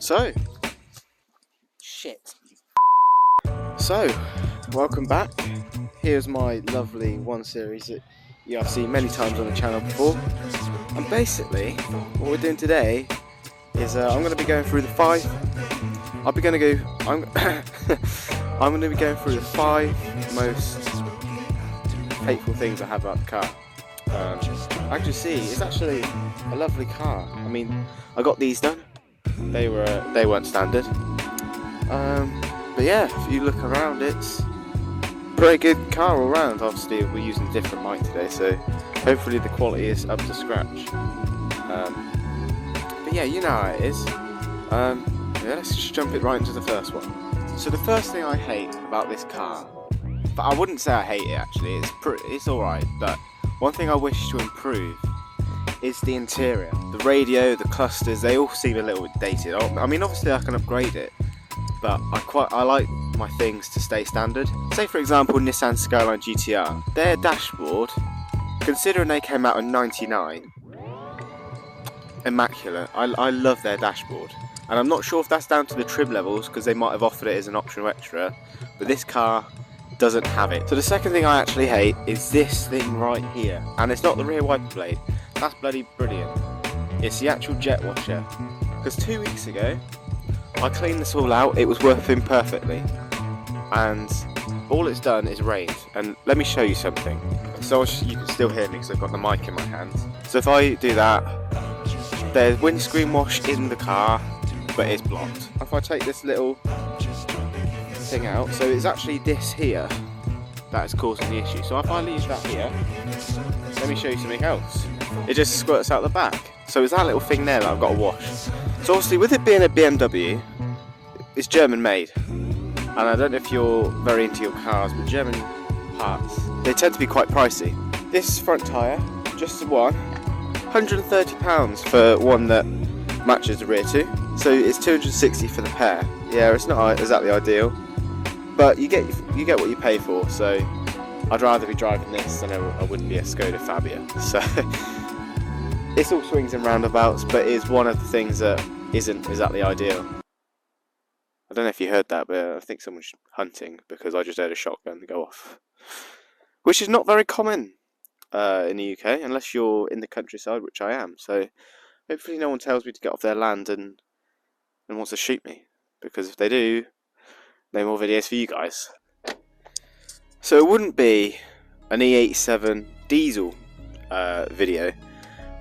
So, welcome back. Here's my lovely one series that you have seen many times on the channel before. And basically, what we're doing today is I'm going to be going through the five. I'm going to be going through the 5 most hateful things I have about the car. I can see it's actually a lovely car. I mean, I got these done. They weren't standard. But yeah, if you look around, it's a pretty good car all round. Obviously, we're using a different mic today, so hopefully the quality is up to scratch. But yeah, you know how it is. Yeah, let's just jump it right into the first one. So the first thing I hate about this car, but I wouldn't say I hate it actually. It's all right, but one thing I wish to improve is the interior. The radio, the clusters, they all seem a little bit dated. I mean, obviously I can upgrade it, but I like my things to stay standard. Say for example Nissan Skyline GTR. Their dashboard, considering they came out in '99, immaculate. I love their dashboard. And I'm not sure if that's down to the trim levels, because they might have offered it as an optional extra, but this car doesn't have it. So the second thing I actually hate is this thing right here. And it's not the rear wiper blade. That's bloody brilliant. It's the actual jet washer. Because 2 weeks ago, I cleaned this all out. It was working perfectly. And all it's done is rained. And let me show you something. So you can still hear me because I've got the mic in my hands. So if I do that, there's windscreen wash in the car, but it's blocked. If I take this little thing out, so it's actually this here that is causing the issue. So if I leave that here, let me show you something else. It just squirts out the back. So it's that little thing there that I've got to wash. So obviously with it being a BMW, it's German made. And I don't know if you're very into your cars, but German parts, they tend to be quite pricey. This front tyre, just the one, £130 for one that matches the rear two. So it's 260 for the pair. Yeah, it's not exactly ideal, but you get what you pay for. So I'd rather be driving this than I wouldn't be a Skoda Fabia. So it's all swings and roundabouts, but it is one of the things that isn't exactly ideal. I don't know if you heard that, but I think someone's hunting because I just heard a shotgun go off, which is not very common in the UK unless you're in the countryside, which I am. So hopefully no one tells me to get off their land and wants to shoot me, because if they do, no more videos for you guys. So it wouldn't be an E87 diesel video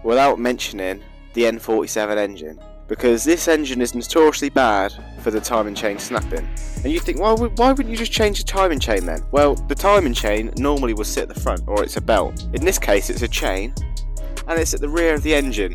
without mentioning the N47 engine, because this engine is notoriously bad for the timing chain snapping. And you think, well, why wouldn't you just change the timing chain then? Well, the timing chain normally will sit at the front, or it's a belt. In this case it's a chain, and it's at the rear of the engine.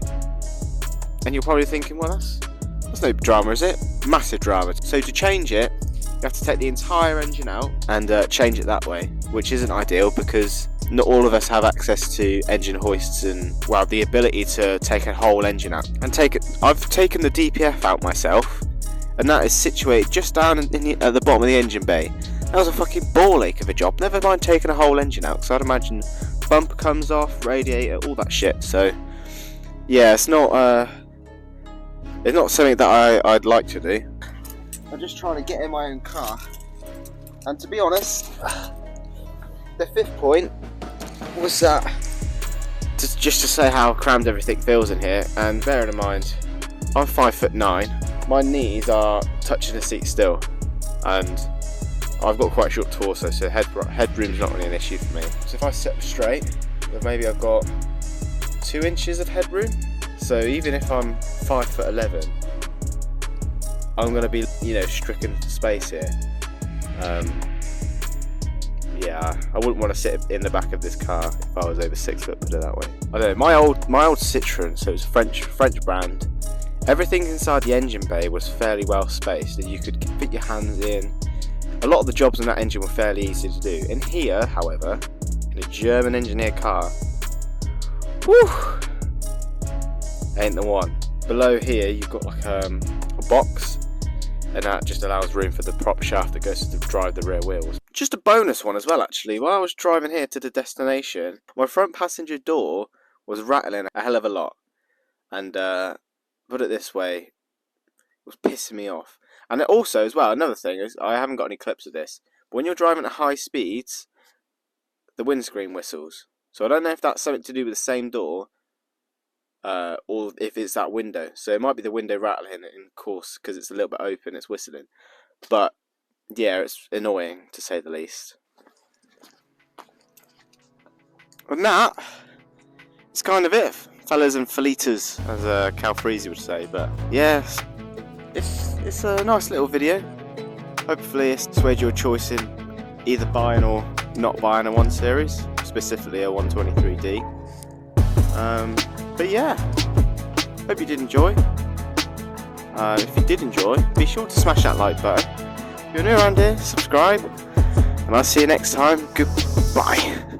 And you're probably thinking, well, that's no drama, is it? Massive drama. So to change it, you have to take the entire engine out and change it that way, which isn't ideal because not all of us have access to engine hoists and, well, the ability to take a whole engine out. And I've taken the DPF out myself, and that is situated just down at the bottom of the engine bay. That was a fucking ball ache of a job. Never mind taking a whole engine out, because I'd imagine bumper comes off, radiator, all that shit. So yeah, it's not something that I'd like to do. I'm just trying to get in my own car, and to be honest, the 5th point was that just to say how crammed everything feels in here. And bearing in mind, I'm 5'9", my knees are touching the seat still, and I've got quite a short torso, so headroom's not really an issue for me. So if I sit up straight, then maybe I've got 2 inches of headroom. So even if I'm 5'11", I'm going to be, stricken to space here. Yeah, I wouldn't want to sit in the back of this car if I was over 6 foot, put it that way. I don't know, my old Citroen, so it's French brand, everything inside the engine bay was fairly well spaced, and you could fit your hands in. A lot of the jobs in that engine were fairly easy to do. In here, however, in a German engineered car, whew, ain't the one. Below here you've got like a box, and that just allows room for the prop shaft that goes to drive the rear wheels. Just a bonus one as well, actually. While I was driving here to the destination, my front passenger door was rattling a hell of a lot. And put it this way, it was pissing me off. And also, as well, another thing is, I haven't got any clips of this, but when you're driving at high speeds, the windscreen whistles. So I don't know if that's something to do with the same door, or if it's that window. So it might be the window rattling, in course, because it's a little bit open, it's whistling. But yeah, it's annoying to say the least. And that is kind of it, fellas and fellitas, as Calfreezy would say. But yeah, it's a nice little video. Hopefully it's swayed your choice in either buying or not buying a 1 Series, specifically a 123D. But yeah, hope you did enjoy. If you did enjoy, be sure to smash that like button. If you're new around here, subscribe, and I'll see you next time. Goodbye.